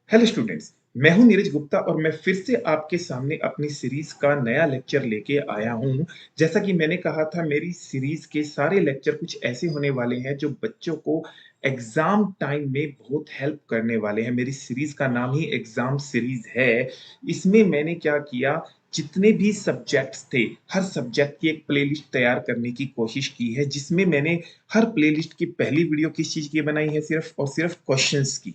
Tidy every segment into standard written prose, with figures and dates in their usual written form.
Hello students. मैं हूं नीरज गुप्ता और मैं फिर से आपके सामने अपनी सीरीज का नया लेक्चर लेके आया हूं। जैसा कि मैंने कहा था, मेरी सीरीज के सारे लेक्चर कुछ ऐसे होने वाले हैं जो बच्चों को एग्जाम टाइम में बहुत हेल्प करने वाले हैं। मेरी सीरीज का नाम ही एग्जाम सीरीज है। इसमें मैंने क्या किया, जितने भी सब्जेक्ट्स थे, हर सब्जेक्ट की एक प्लेलिस्ट तैयार करने की कोशिश की है, जिसमें मैंने हर प्लेलिस्ट की पहली वीडियो किस चीज की बनाई है, सिर्फ और सिर्फ क्वेश्चंस की,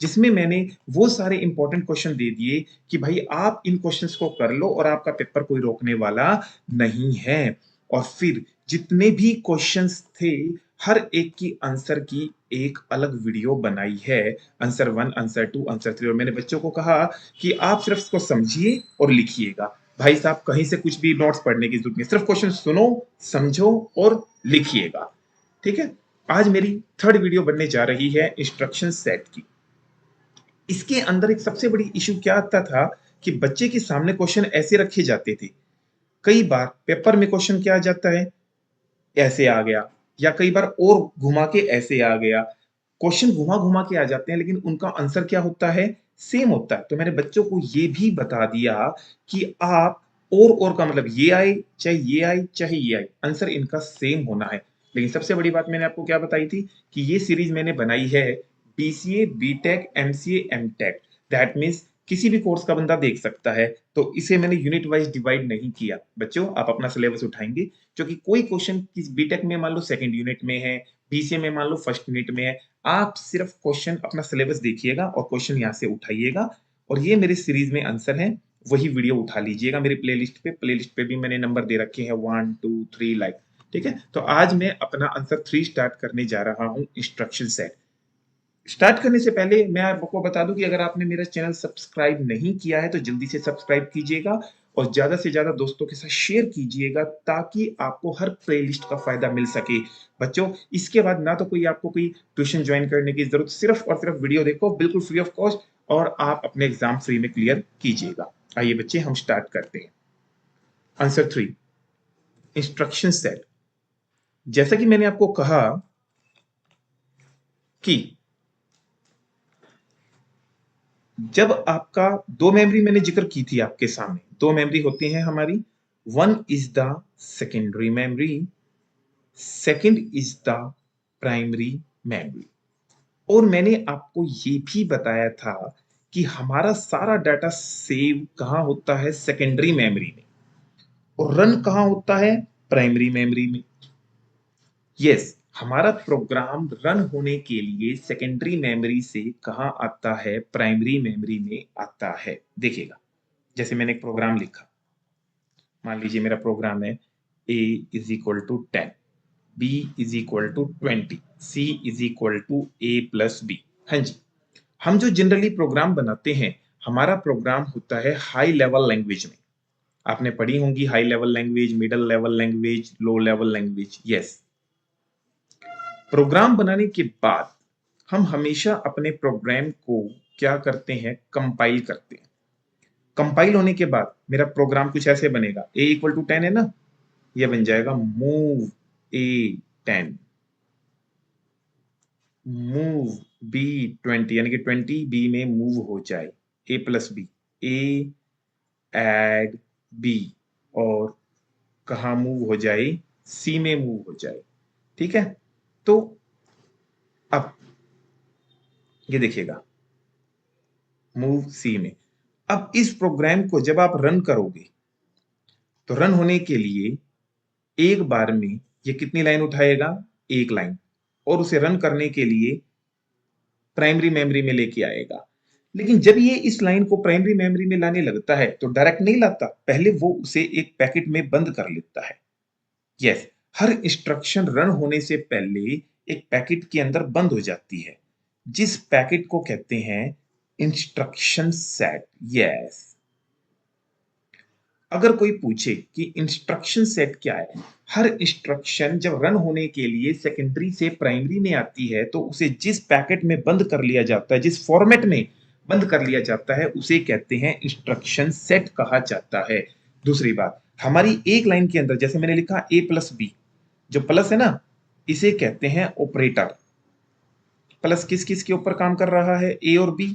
जिसमें मैंने वो सारे इंपॉर्टेंट क्वेश्चन दे दिए कि भाई आप इन क्वेश्चंस को कर लो और आपका पेपर कोई रोकने वाला नहीं है। और फिर जितने भी क्वेश्चंस थे, हर एक की आंसर की एक अलग वीडियो बनाई है। Answer 1, answer 2, answer 3। और मैंने बच्चों को कहा कि आप सिर्फ इसको समझिए और लिखिएगा। भाई साहब, कहीं से कुछ भी नोट्स पढ़ने की जरूरत नहीं, सिर्फ क्वेश्चन सुनो, समझो और लिखिएगा। ठीक है। आज मेरी थर्ड वीडियो बनने जा रही है इंस्ट्रक्शन सेट की। इसके अंदर एक सबसे बड़ी इशू क्या आता था कि बच्चे के सामने क्वेश्चन ऐसे रखे जाते थे। कई बार पेपर में क्वेश्चन क्या आ जाता है, ऐसे आ गया, या कई बार और घुमा के ऐसे आ गया। क्वेश्चन घुमा घुमा के आ जाते हैं, लेकिन उनका आंसर क्या होता है, सेम होता है। तो मैंने बच्चों को ये भी बता दिया कि आप और का मतलब ये आए चाहे ये आए चाहे ये आए, आंसर इनका सेम होना है। लेकिन सबसे बड़ी बात मैंने आपको क्या बताई थी कि ये सीरीज मैंने बनाई है BCA, BTech, MCA, MTech. That means किसी भी कोर्स का बंदा देख सकता है। तो इसे मैंने यूनिट वाइज डिवाइड नहीं किया। बच्चों, आप अपना सिलेबस उठाएंगे, क्योंकि कोई क्वेश्चन किस बीटेक में मान लो सेकंड यूनिट में है, बीसीए में मान लो फर्स्ट यूनिट में है, आप सिर्फ क्वेश्चन अपना सिलेबस देखिएगा और क्वेश्चन यहाँ से उठाइएगा। और ये मेरे सीरीज में आंसर है, वही वीडियो उठा लीजिएगा मेरी प्लेलिस्ट पे भी मैंने नंबर दे रखे हैं 1 2 3 लाइक। ठीक है। तो आज मैं अपना आंसर 3 स्टार्ट करने जा रहा हूँ इंस्ट्रक्शन सेट। स्टार्ट करने से पहले मैं आपको बता दूं कि अगर आपने मेरा चैनल सब्सक्राइब नहीं किया है तो जल्दी से सब्सक्राइब कीजिएगा और ज्यादा से ज्यादा दोस्तों के साथ शेयर कीजिएगा, ताकि आपको हर प्लेलिस्ट का फायदा मिल सके। बच्चों, इसके बाद ना तो कोई आपको कोई ट्यूशन ज्वाइन करने की जरूरत, सिर्फ और सिर्फ वीडियो देखो बिल्कुल फ्री ऑफ कॉस्ट, और आप अपने एग्जाम फ्री में क्लियर कीजिएगा। आइए बच्चे, हम स्टार्ट करते हैं। Answer 3, instruction set. जैसा कि मैंने आपको कहा कि जब आपका दो मेमोरी मैंने जिक्र की थी आपके सामने, दो मेमोरी होती हैं हमारी। One is the secondary memory, second is the primary memory. और मैंने आपको ये भी बताया था कि हमारा सारा डाटा सेव कहाँ होता है, सेकेंडरी मेमोरी में, और रन कहाँ होता है, प्राइमरी मेमोरी में। यस, हमारा प्रोग्राम रन होने के लिए सेकेंडरी मेमोरी से कहाँ आता है, प्राइमरी मेमोरी में आता है। देखिएगा, जैसे मैंने एक प्रोग्राम लिखा, मान लीजिए मेरा प्रोग्राम है a is equal to 10, b is equal to 20, c is equal to a plus b। हाँ जी, हम जो जनरली प्रोग्राम बनाते हैं, हमारा प्रोग्राम होता है हाई लेवल लैंग्वेज में। आपने पढ़ी होंगी high level language, middle level language, low level language. Yes, program बनाने के बाद हम हमेशा अपने प्रोग्राम को क्या करते हैं, कंपाइल करते हैं। कंपाइल होने के बाद मेरा प्रोग्राम कुछ ऐसे बनेगा, a इक्वल टू 10 है ना, ये बन जाएगा मूव a 10, मूव b 20, यानी कि 20 b में मूव हो जाए, a plus B, a add b, और कहा मूव हो जाए, c में मूव हो जाए। ठीक है। तो अब ये देखिएगा, मूव c में। अब इस प्रोग्राम को जब आप रन करोगे, तो रन होने के लिए एक बार में ये कितनी लाइन उठाएगा, एक लाइन, और उसे रन करने के लिए प्राइमरी मेमोरी में लेके आएगा। लेकिन जब ये इस लाइन को प्राइमरी मेमोरी में लाने लगता है तो डायरेक्ट नहीं लाता, पहले वो उसे एक पैकेट में बंद कर लेता है। यस, हर इंस्ट्रक्शन रन होने से पहले एक पैकेट के अंदर बंद हो जाती है, जिस पैकेट को कहते हैं इंस्ट्रक्शन सेट। यस, अगर कोई पूछे कि इंस्ट्रक्शन सेट क्या है, हर इंस्ट्रक्शन जब रन होने के लिए सेकेंडरी से प्राइमरी में आती है तो उसे जिस पैकेट में बंद कर लिया जाता है, जिस फॉर्मेट में बंद कर लिया जाता है, उसे कहते हैं इंस्ट्रक्शन सेट कहा जाता है। दूसरी बात, हमारी एक लाइन के अंदर जैसे मैंने लिखा a प्लस बी, जो प्लस है ना, इसे कहते हैं ऑपरेटर। प्लस किस किस के ऊपर काम कर रहा है, ए और बी।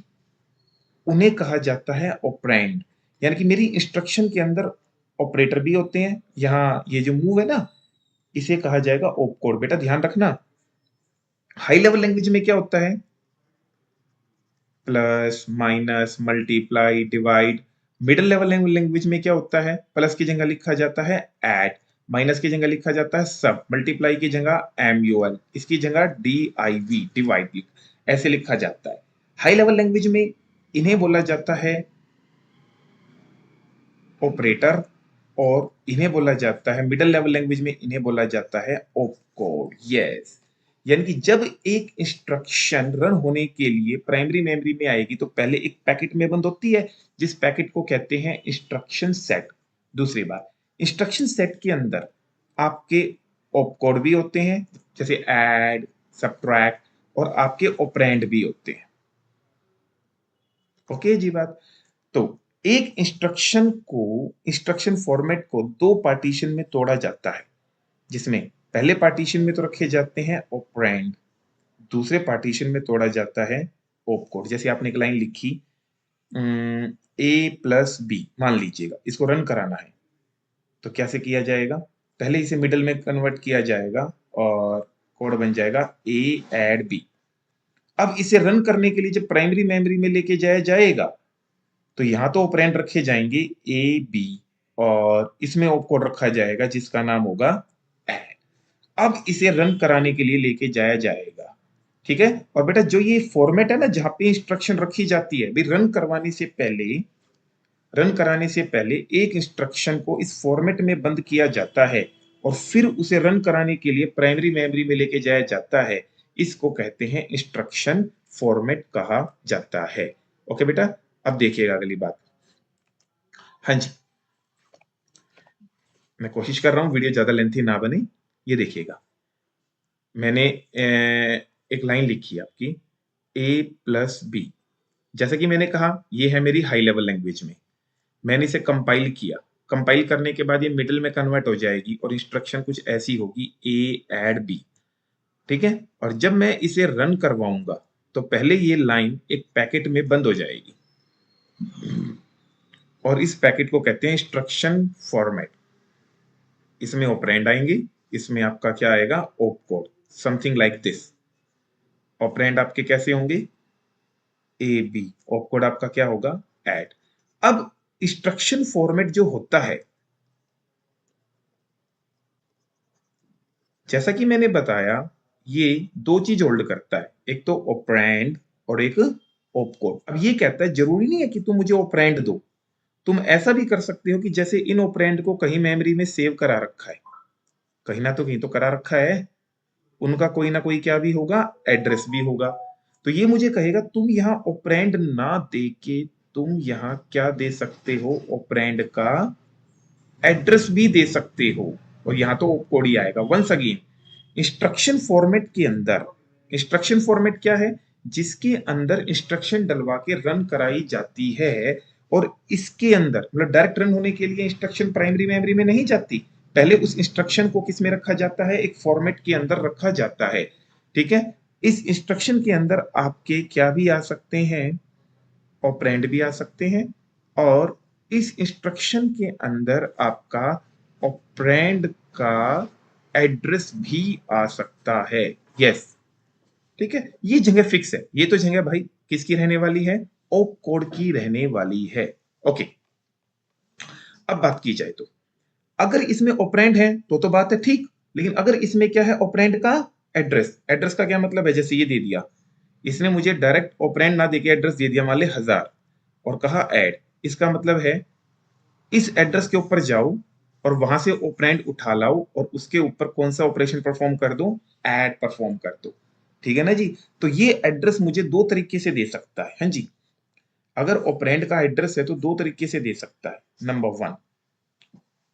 उन्हें कहा जाता है ऑपरेंड। यानी कि मेरी इंस्ट्रक्शन के अंदर ऑपरेटर भी होते हैं। यहाँ ये जो मूव है ना, इसे कहा जाएगा ऑप कोड। बेटा ध्यान रखना, हाई लेवल लैंग्वेज में क्या होता है? Plus, minus, multiply, divide. Middle level language में क्या होता है? प्लस की जगह लिखा जाता है ऐड, माइनस की जगह लिखा जाता है सब, मल्टीप्लाई की जगह MUL, इसकी जगह DIV, डिवाइड ऐसे लिखा जाता है। हाई लेवल लैंग्वेज में इन्हें बोला जाता है ऑपरेटर, और इन्हें बोला जाता है, मिडिल लेवल लैंग्वेज में इन्हें बोला जाता है ऑप कोड। यस, यानी कि जब एक इंस्ट्रक्शन रन होने के लिए प्राइमरी मेमोरी में आएगी तो पहले एक पैकेट में बंद होती है, जिस पैकेट को कहते हैं इंस्ट्रक्शन सेट। दूसरी बात, इंस्ट्रक्शन सेट के अंदर आपके ऑप कोड भी होते हैं, जैसे ऐड, सब्ट्रैक्ट, और आपके ऑपरेंड भी होते हैं। ओके जी बात। तो एक इंस्ट्रक्शन फॉर्मेट को दो पार्टीशन में तोड़ा जाता है, जिसमें पहले पार्टीशन में तो रखे जाते हैं ऑपरेंड, दूसरे पार्टीशन में तोड़ा जाता है ऑप कोड। जैसे आपने एक लाइन लिखी A+B, मान लीजिएगा इसको रन कराना है, तो कैसे किया जाएगा? पहले इसे मिडिल में कन्वर्ट किया जाएगा और कोड बन जाएगा A ऐड B। अब इसे रन करने के लिए जब प्राइमरी मेमोरी में लेके जाया जाएगा, तो यहाँ तो ऑपरेंड रखे जाएंगे A, B, और इसमें ऑप कोड रखा जाएगा जिसका नाम होगा ऐड। अब इसे रन कराने के लिए लेके जाया जाएगा, ठीक है। और बेटा जो ये फॉर्मेट है ना, जहां पे इंस्ट्रक्शन रखी जाती है, भाई रन कराने से पहले एक इंस्ट्रक्शन को इस फॉर्मेट में बंद किया जाता है और फिर उसे रन कराने के लिए प्राइमरी मेमोरी में लेके जाया जाता है। इसको कहते हैं इंस्ट्रक्शन फॉर्मेट कहा जाता है। ओके बेटा, अब देखिएगा अगली बात। हाँ जी, मैं कोशिश कर रहा हूं वीडियो ज्यादा लेंथी ना बने। ये देखिएगा, मैंने एक लाइन लिखी है आपकी A+B। जैसा कि मैंने कहा, ये है मेरी हाई लेवल लैंग्वेज में। मैंने इसे कंपाइल किया, कंपाइल करने के बाद ये मिडिल में कन्वर्ट हो जाएगी और इंस्ट्रक्शन कुछ ऐसी होगी A ऐड B, ठीक है। और जब मैं इसे रन करवाऊंगा तो पहले ये लाइन एक पैकेट में बंद हो जाएगी, और इस पैकेट को कहते हैं इंस्ट्रक्शन फॉर्मेट। इसमें ऑपरेंड आएंगे, इसमें आपका क्या आएगा? Op code, something like this. Operand आपके कैसे होंगे? AB, ऑप कोड आपका क्या होगा? ऐड। अब इंस्ट्रक्शन फॉर्मेट जो होता है, जैसा कि मैंने बताया, ये दो चीज होल्ड करता है, एक तो ऑपरेंड और एक ऑप कोड। अब ये कहता है जरूरी नहीं है कि तुम मुझे ऑपरेंड दो, तुम ऐसा भी कर सकते हो कि जैसे इन ऑपरेंड को कहीं मेमोरी में सेव करा रखा है, कहीं ना तो कहीं तो करा रखा है, उनका कोई ना कोई क्या भी होगा? एड्रेस भी होगा। तो ये मुझे कहेगा तुम यहाँ ऑपरेंड ना दे के तुम यहाँ क्या दे सकते हो? ऑपरेंड का एड्रेस भी दे सकते हो, और यहाँ तो कोड ही आएगा। वंस अगेन, इंस्ट्रक्शन फॉर्मेट के अंदर, इंस्ट्रक्शन फॉर्मेट क्या है? जिसके अंदर इंस्ट्रक्शन डलवा के रन कराई जाती है, और इसके अंदर मतलब डायरेक्ट रन होने के लिए इंस्ट्रक्शन प्राइमरी मेमोरी में नहीं जाती, पहले उस इंस्ट्रक्शन को किस में रखा जाता है? एक फॉर्मेट के अंदर रखा जाता है, ठीक है। इस इंस्ट्रक्शन के अंदर आपके क्या भी आ सकते हैं? ऑपरेंड भी आ सकते हैं, और इस इंस्ट्रक्शन के अंदर आपका ऑपरेंड का एड्रेस भी आ सकता है। यस, ठीक है। ये जगह फिक्स है, ये तो जगह भाई किसकी रहने वाली है? ऑप कोड की रहने वाली है। ओके, अब बात की जाए तो अगर इसमें ऑपरेंड है तो बात है ठीक, लेकिन अगर इसमें क्या है? ऑपरेंड का एड्रेस। एड्रेस का क्या मतलब है? जैसे ये दे दिया, इसने मुझे डायरेक्ट ऑपरेंड ना देके एड्रेस दे दिया, मान ले 1000, और कहा ऐड। इसका मतलब है इस एड्रेस के ऊपर जाओ और वहां से ऑपरेंड उठा लाओ और उसके ऊपर कौन सा ऑपरेशन परफॉर्म कर दो? ऐड परफॉर्म कर दो, ठीक है ना जी। तो ये एड्रेस मुझे दो तरीके से दे सकता है। हाँ जी, अगर ऑपरेंड का एड्रेस है तो दो तरीके से दे सकता है। नंबर 1,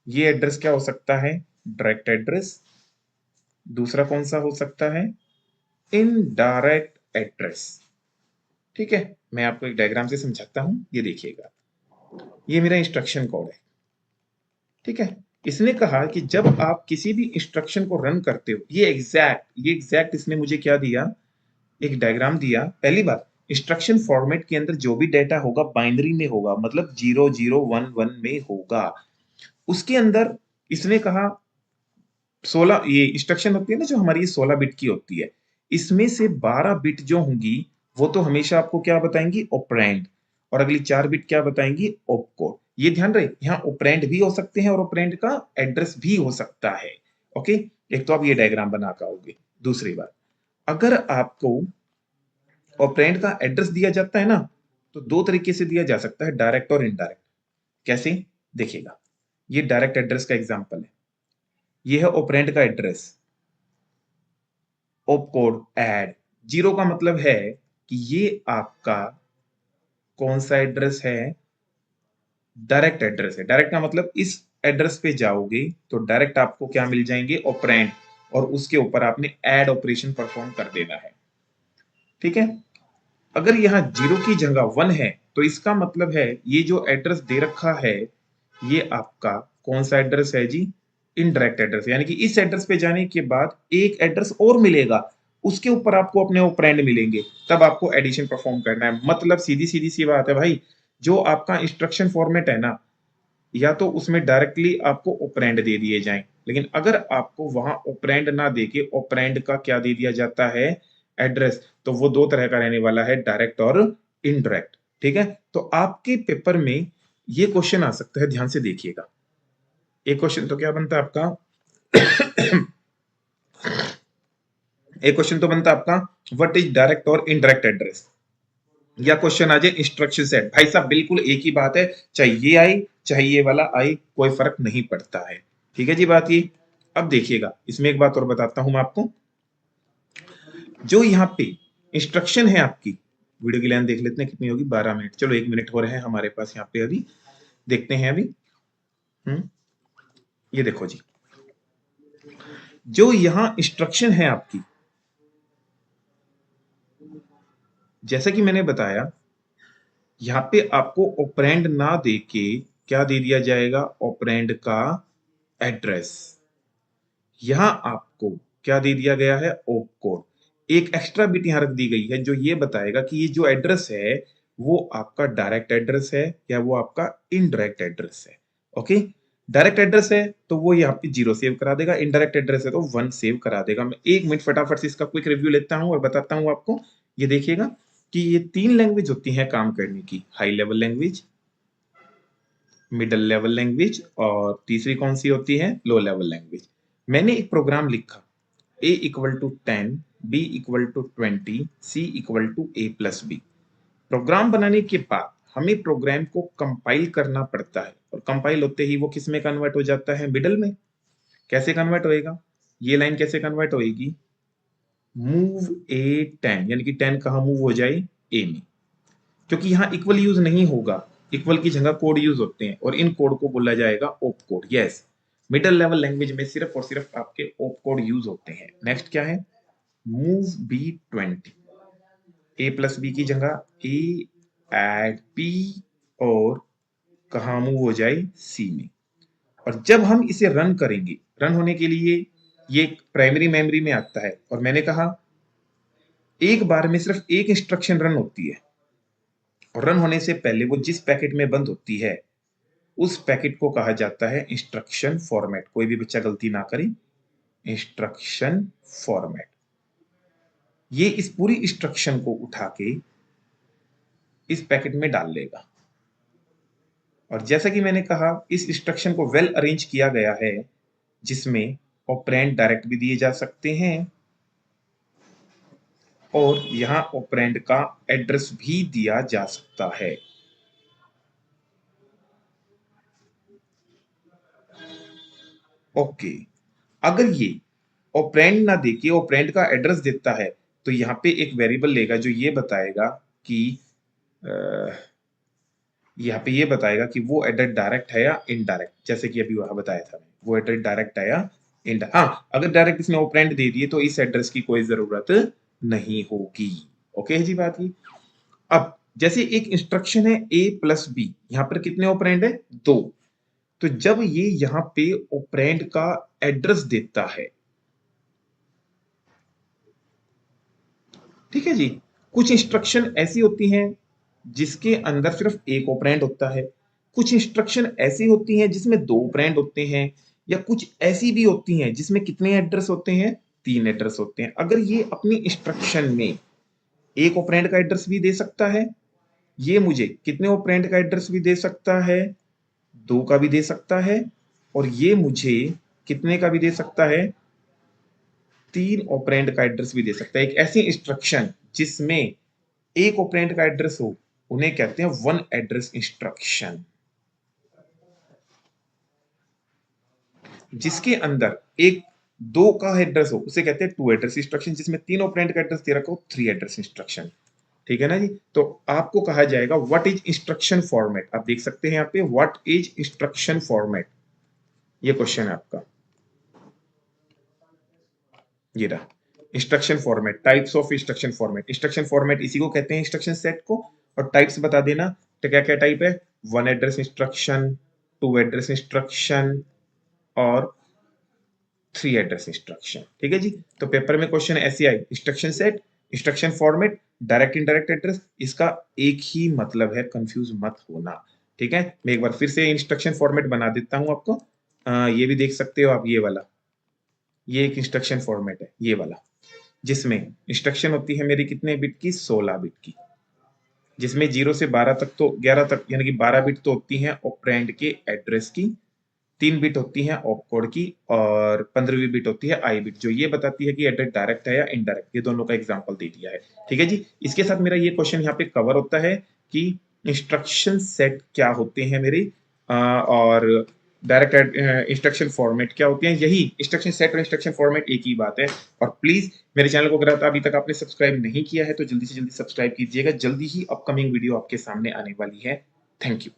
ये एड्रेस क्या हो सकता है? Direct address. दूसरा कौन सा हो सकता है? Indirect address. ठीक है, मैं आपको एक डायग्राम से समझाता हूं, ये देखिएगा। ये मेरा इंस्ट्रक्शन कोड है, ठीक है। इसने कहा कि जब आप किसी भी इंस्ट्रक्शन को रन करते हो, ये एग्जैक्ट इसने मुझे क्या दिया? एक डायग्राम दिया। पहली बात, इंस्ट्रक्शन फॉर्मेट के अंदर जो भी डेटा होगा बाइनरी में होगा, मतलब 0011 में होगा। उसके अंदर इसने कहा 16 ये इंस्ट्रक्शन होती है ना जो हमारी 16 बिट की होती है, इसमें से 12 बिट जो होंगी वो तो हमेशा आपको क्या बताएंगी, ऑपरेंड, और अगली 4 बिट क्या बताएंगी, ऑपकोड। ये ध्यान रहे, यहाँ ऑपरेंड भी हो सकते हैं और ऑपरेंड का एड्रेस भी हो सकता है। ओके, एक तो आप ये डायग्राम बना पाओगे। दूसरी बात, अगर आपको ऑपरेंड का एड्रेस दिया जाता है ना, तो दो तरीके से दिया जा सकता है, डायरेक्ट और इनडायरेक्ट। कैसे, देखिएगा, ये डायरेक्ट एड्रेस का एग्जांपल है, ये है ऑपरेंड का एड्रेस, ऑपकोड ऐड। जीरो का मतलब है कि ये आपका कौन सा एड्रेस है, डायरेक्ट एड्रेस है। डायरेक्ट का मतलब इस एड्रेस पे जाओगे तो डायरेक्ट आपको क्या मिल जाएंगे, ऑपरेंड, और उसके ऊपर आपने ऐड ऑपरेशन परफॉर्म कर देना है। ठीक है, अगर यहाँ जीरो की जगह 1 है तो इसका मतलब है ये जो एड्रेस दे रखा है ये आपका कौन सा एड्रेस है जी, इनडायरेक्ट एड्रेस, यानी कि इस एड्रेस पे जाने के बाद एक एड्रेस और मिलेगा, उसके ऊपर आपको अपने ऑपरेंड मिलेंगे, तब आपको एडिशन परफॉर्म करना है। मतलब सीधी सीधी सी बात है भाई, जो आपका इंस्ट्रक्शन फॉर्मेट है ना, या तो उसमें डायरेक्टली आपको ऑपरेंड दे दिए जाएं, लेकिन अगर आपको वहां ऑपरेंड ना देके ऑपरेंड का क्या दे दिया जाता है, एड्रेस, तो वो दो तरह का रहने वाला है, डायरेक्ट और इनडायरेक्ट। ठीक है, तो आपके पेपर में ये क्वेश्चन आ सकता है, ध्यान से देखिएगा। एक क्वेश्चन तो क्या बनता है आपका एक क्वेश्चन तो बनता है आपका, व्हाट इज डायरेक्ट और इनडायरेक्ट एड्रेस, या क्वेश्चन आ जाए इंस्ट्रक्शन सेट। भाई साहब बिल्कुल एक ही बात है, चाहे ये आई चाहे ये वाला आई, कोई फर्क नहीं पड़ता है। ठीक है जी बात ये। अब देखिएगा, इसमें एक बात और बताता हूं मैं आपको, जो यहाँ पे इंस्ट्रक्शन है आपकी, वीडियो की लाइन देख लेते हैं कितनी होगी, 12 मिनट, चलो 1 मिनट हो रहे हैं हमारे पास यहाँ पे अभी, देखते हैं अभी। ये देखो जी, जो यहाँ इंस्ट्रक्शन है आपकी, जैसा कि मैंने बताया, यहाँ पे आपको ऑपरेंड ना देके क्या दे दिया जाएगा, ऑपरेंड का एड्रेस। यहां आपको क्या दे दिया गया है, ओप कोड। एक एक्स्ट्रा बिट यहां रख दी गई है जो ये बताएगा कि ये जो एड्रेस है वो आपका डायरेक्ट एड्रेस है या वो आपका इनडायरेक्ट एड्रेस है। ओके, डायरेक्ट एड्रेस है तो वो यहाँ पे 0 सेव करा देगा, इनडायरेक्ट एड्रेस है तो 1 सेव करा देगा। मैं 1 मिनट फटाफट से इसका क्विक रिव्यू लेता हूं और बताता हूं आपको। ये देखिएगा कि ये 3 लैंग्वेज होती हैं काम करने की, high level language, middle level language, और तीसरी कौन सी होती है, लो लेवल लैंग्वेज। मैंने एक प्रोग्राम लिखा, a equal to 10, b equal to 20, c equal to a plus B. Program बनाने के बाद हमें प्रोग्राम को कंपाइल करना पड़ता है, और कंपाइल होते ही वो किस में कन्वर्ट हो जाता है, मिडल में। कैसे कन्वर्ट होएगा, ये लाइन कैसे कन्वर्ट होएगी, मूव a 10, यानी कि 10 कहाँ मूव हो जाए, a में, क्योंकि यहाँ इक्वल यूज नहीं होगा, इक्वल की जगह कोड यूज होते हैं और इन कोड को बोला जाएगा op code. Yes, middle level language में सिर्फ और सिर्फ आपके ओप कोड यूज होते हैं। नेक्स्ट क्या है, मूव बी 20, ए प्लस बी की जगह ए एड पी, और कहा मूव हो जाए, सी में। और जब हम इसे रन करेंगे, रन होने के लिए ये प्राइमरी मेमोरी में आता है, और मैंने कहा एक बार में सिर्फ एक इंस्ट्रक्शन रन होती है, और रन होने से पहले वो जिस पैकेट में बंद होती है उस पैकेट को कहा जाता है इंस्ट्रक्शन फॉर्मेट। कोई भी बच्चा गलती ना करे, इंस्ट्रक्शन फॉर्मेट। ये इस पूरी इंस्ट्रक्शन को उठा के इस पैकेट में डाल लेगा, और जैसा कि मैंने कहा इस इंस्ट्रक्शन को वेल अरेंज किया गया है, जिसमें ऑपरेंड डायरेक्ट भी दिए जा सकते हैं और यहां ऑपरेंड का एड्रेस भी दिया जा सकता है। ओके, अगर ये ऑपरेंड ना देके ऑपरेंड का एड्रेस देता है तो यहाँ पे एक वेरिएबल लेगा जो ये बताएगा कि यहाँ पे ये बताएगा कि वो एड्रेस डायरेक्ट है या इनडायरेक्ट, जैसे कि अभी वहां बताया था, वो एड्रेस डायरेक्ट है या इनडायरेक्ट। हाँ, अगर डायरेक्ट इसने ऑपरेंड दे दिए तो इस एड्रेस की कोई जरूरत नहीं होगी। ओके जी बात की। अब जैसे एक इंस्ट्रक्शन है a प्लस बी, यहाँ पर कितने ऑपरेंड है, 2। तो जब ये यहाँ पे ऑपरेंड का एड्रेस देता है, ठीक है जी, कुछ इंस्ट्रक्शन ऐसी होती हैं जिसके अंदर सिर्फ एक ऑपरेंड होता है, कुछ इंस्ट्रक्शन ऐसी होती हैं जिसमें 2 ऑपरेंड होते हैं, या कुछ ऐसी भी होती हैं जिसमें कितने एड्रेस होते हैं, 3 एड्रेस होते हैं। अगर ये अपनी इंस्ट्रक्शन में एक ऑपरेंड का एड्रेस भी दे सकता है, ये मुझे कितने ऑपरेंड का एड्रेस भी दे सकता है, 2 का भी दे सकता है, और ये मुझे कितने का भी दे सकता है, 3 ऑपरेंड का एड्रेस भी दे सकता है। एक ऐसी इंस्ट्रक्शन जिसमें एक ऑपरेंड का एड्रेस हो, उन्हें कहते हैं वन एड्रेस इंस्ट्रक्शन। जिसके अंदर एक 2 का एड्रेस हो उसे कहते हैं टू एड्रेस इंस्ट्रक्शन, जिसमें 3 ऑपरेंड का एड्रेस दे रखा हो 3 एड्रेस इंस्ट्रक्शन। ठीक है ना जी। तो आपको कहा जाएगा व्हाट इज इंस्ट्रक्शन फॉर्मेट। आप देख सकते हैं यहाँ पे व्हाट इज इंस्ट्रक्शन फॉर्मेट, ये क्वेश्चन है आपका। ये रहा instruction format, types of instruction format. Instruction format इसी को कहते हैं इंस्ट्रक्शन सेट को। और टाइप्स बता देना, तो क्या क्या टाइप है, one address instruction, two address instruction और 3 एड्रेस इंस्ट्रक्शन। ठीक है जी। तो पेपर में क्वेश्चन ऐसे आए, instruction set, instruction format, direct indirect address, इसका एक ही मतलब है, कंफ्यूज मत होना। ठीक है, मैं एक बार फिर से इंस्ट्रक्शन फॉर्मेट बना देता हूं आपको। ये भी देख सकते हो आप, ये वाला, ये एक इंस्ट्रक्शन फॉर्मेट है, ये वाला, जिसमें इंस्ट्रक्शन होती है मेरी कितने बिट की, 16 बिट की, जिसमें 0 से 12 तक, तो 11 तक यानी कि 12 बिट तो होती हैं ऑपरेंड के एड्रेस की, 3 बिट होती है ऑपकोड की, और 15वीं बिट होती है आई बिट, जो ये बताती है कि एड्रेस डायरेक्ट है या इनडायरेक्ट। ये दोनों का एग्जांपल दे दिया है। ठीक है जी। इसके साथ मेरा ये क्वेश्चन यहाँ पे कवर होता है कि इंस्ट्रक्शन सेट क्या होते हैं मेरे, और डायरेक्ट इंस्ट्रक्शन फॉर्मेट क्या होते हैं। यही इंस्ट्रक्शन सेट और इंस्ट्रक्शन फॉर्मेट एक ही बात है। और प्लीज मेरे चैनल को अगर अभी तक आपने सब्सक्राइब नहीं किया है तो जल्दी से जल्दी सब्सक्राइब कीजिएगा। जल्दी ही अपकमिंग वीडियो आपके सामने आने वाली है। Thank you.